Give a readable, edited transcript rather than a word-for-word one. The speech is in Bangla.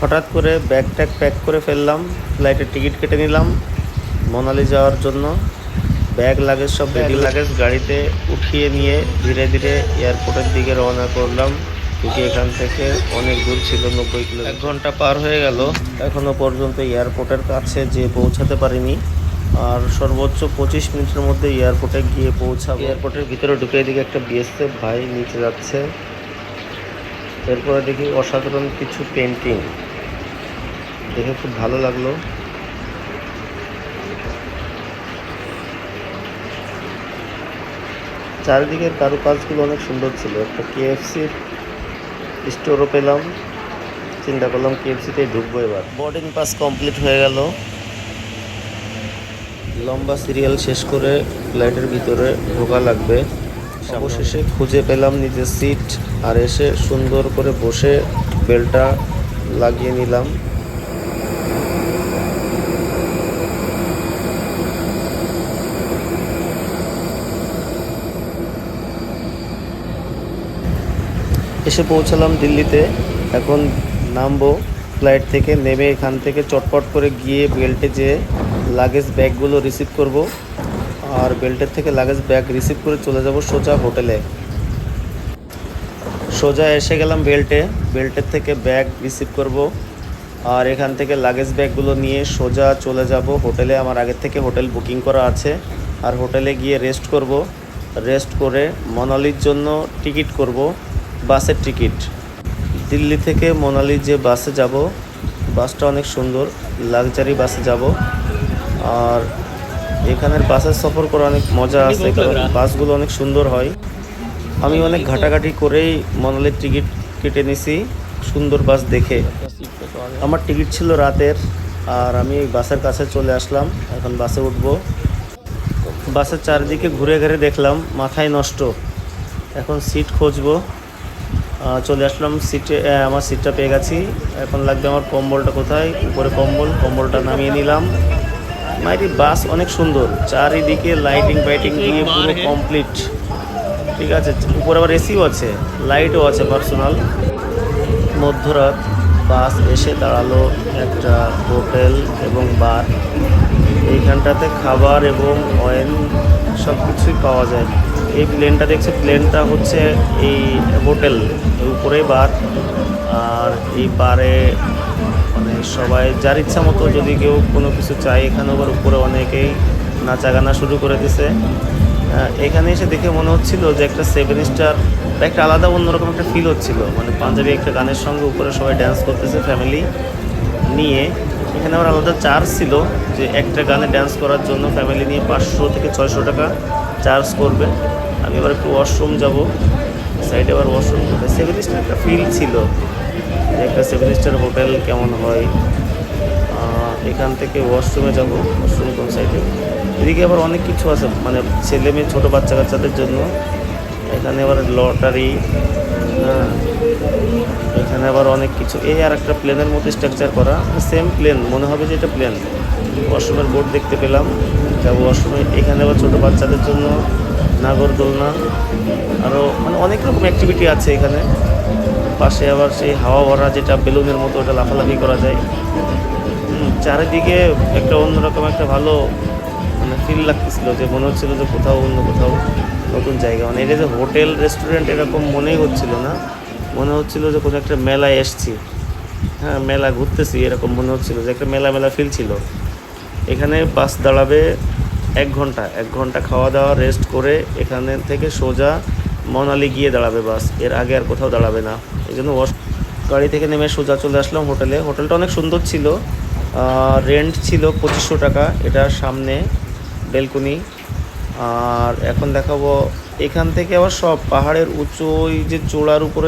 হঠাৎ করে ব্যাগ ট্যাগ প্যাক করে ফেললাম, ফ্লাইটের টিকিট কেটে নিলাম মানালি যাওয়ার জন্য। ব্যাগ লাগেজ সব রেডি, লাগেজ গাড়িতে উঠিয়ে নিয়ে ধীরে ধীরে এয়ারপোর্টের দিকে রওনা করলাম, क्योंकि এখান থেকে অনেক দূর ছিল, 90 কিলোমিটার। 1 ঘন্টা পার হয়ে গেল, এখনও পর্যন্ত এয়ারপোর্টের কাছে যেয়ে পৌঁছাতে পারিনি। আর সর্বোচ্চ 25 মিনিটের মধ্যে এয়ারপোর্টে গিয়ে পৌঁছাবো। এয়ারপোর্টের ভিতরে ঢুকে এদিকে একটা বিএসএফ ভাই নিচে যাচ্ছে। এরপরে দেখি অসাধারণ কিছু পেন্টিং, দেখে খুব ভালো লাগলো। চারিদিকের কারুকাজগুলো অনেক সুন্দর ছিল। একটা কেএফসির স্টোরও পেলাম, চিন্তা করলাম কেএফসিতেই ঢুকবো। এবার বোর্ডিং পাস কমপ্লিট হয়ে গেল, লম্বা সিরিয়াল শেষ করে ফ্লাইটের ভিতরে ঢোকা লাগবে। অবশেষে খুঁজে পেলাম নিজের সিট, আর এসে সুন্দর করে বসে বেলটা লাগিয়ে নিলাম। এসে পৌঁছালাম দিল্লিতে। এখন নামবো ফ্লাইট থেকে, নেমে এখান থেকে চটপট করে গিয়ে বেল্টে যেয়ে লাগেজ ব্যাগগুলো রিসিভ করব। আর বেল্টের থেকে লাগেজ ব্যাগ রিসিভ করে চলে যাব সোজা হোটেলে। সোজা এসে গেলাম বেল্টের থেকে ব্যাগ রিসিভ করব। আর এখান থেকে লাগেজ ব্যাগগুলো নিয়ে সোজা চলে যাব হোটেলে। আমার আগের থেকে হোটেল বুকিং করা আছে। আর হোটেলে গিয়ে রেস্ট করব। রেস্ট করে মানালির জন্য টিকিট করব, বাসের টিকিট। দিল্লি থেকে মানালি যে বাসে যাব, বাসটা অনেক সুন্দর, লাক্সারি বাসে যাব। আর এখানের বাসের সফর করা অনেক মজা আছে, কারণ বাসগুলো অনেক সুন্দর হয়। আমি অনেক ঘাটাঘাটি করেই মানালির টিকিট কেটে নিছি সুন্দর বাস দেখে। আমার টিকিট ছিল রাতের, আর আমি বাসের কাছে চলে আসলাম। এখন বাসে উঠব। বাসের চারিদিকে ঘুরে ঘুরে দেখলাম, মাথায় নষ্ট। এখন সিট খুঁজবো। চলে আসলাম সিটে, আমার সিটটা পেয়ে গেছি। এখন লাগবে আমার কম্বলটা, কোথায়? উপরে কম্বলটা নামিয়ে নিলাম। মাইরি বাস অনেক সুন্দর, চারিদিকে লাইটিং ফাইটিং দিয়ে পুরো কমপ্লিট। ঠিক আছে, উপরে আবার এসিও আছে, লাইটও আছে পার্সোনাল। মধ্যরাত বাস এসে দাঁড়ালো একটা হোটেল এবং বার। এইখানটাতে খাবার এবং অয়েল সব কিছুই পাওয়া যায়। এই প্লেনটা দেখছে, প্লেনটা হচ্ছে এই হোটেল, উপরে বার। আর এই বারে মানে সবাই যার ইচ্ছা মতো যদি কেউ কোনো কিছু চায়, এখানে আবার উপরে অনেকেই নাচা গানা শুরু করে দিছে। এখানে এসে দেখে মনে হচ্ছিল যে একটা 7 স্টার, একটা আলাদা অন্যরকম একটা ফিল হচ্ছিল। মানে পাঞ্জাবি একটা গানের সঙ্গে উপরে সবাই ড্যান্স করতেছে ফ্যামিলি নিয়ে। এখানে আবার আলাদা চার্জ ছিল, যে একটা গানে ড্যান্স করার জন্য ফ্যামিলি নিয়ে 500 থেকে 600 টাকা চার্জ করবে। আমি এবার একটু ওয়াশরুম যাব, সাইডে আবার ওয়াশরুম। 7 স্টার একটা ফিল ছিল, যে একটা 7 স্টার হোটেল কেমন হয়। এখান থেকে ওয়াশরুমে যাব। ওয়াশরুম কোন সাইডে? এদিকে আবার অনেক কিছু আছে, মানে ছেলে মেয়ে ছোটো বাচ্চা কাচ্চাদের জন্য। এখানে আবার লটারি, হ্যাঁ, এখানে আবার অনেক কিছু। এই আর একটা প্লেনের মতো স্ট্রাকচার করা, সেম প্লেন মনে হবে যে এটা প্লেন। ওয়াশরুমের বোর্ড দেখতে পেলাম, যাবো ওয়াশরুমে। এখানে আবার ছোটো বাচ্চাদের জন্য নাগরদোলনা, আরও মানে অনেক রকম অ্যাক্টিভিটি আছে এখানে। পাশে আবার সেই হাওয়া ভরা যেটা বেলুনের মতো, ওটা লাফালাফি করা যায়। চারিদিকে একটা অন্যরকম একটা ভালো মানে ফিল লাগতেছিল, যে মনে হচ্ছিলো যে কোথাও অন্য কোথাও নতুন জায়গা। মানে এটা যে হোটেল রেস্টুরেন্ট এরকম মনেই হচ্ছিল না, মনে হচ্ছিল যে কোনো একটা মেলায় এসছি। হ্যাঁ, মেলা ঘুরতেছি এরকম মনে হচ্ছিল, যে একটা মেলা মেলা ফিল ছিল। এখানে বাস দাঁড়াবে 1 ঘন্টা খাওয়া দাওয়া রেস্ট করে এখানে থেকে সোজা মানালি গিয়ে দাঁড়াবে বাস। এর আগে আর কোথাও দাঁড়াবে না। এই জন্য গাড়ি থেকে নেমে সোজা চলে আসলাম হোটেলে। হোটেলটা অনেক সুন্দর ছিল। রেন্ট ছিল 2500 টাকা, এটা সামনে বেলকনি। আর এখন দেখাবো এখান থেকে আবার সব পাহাড়ের উঁচু, ওই যে চূড়ার উপরে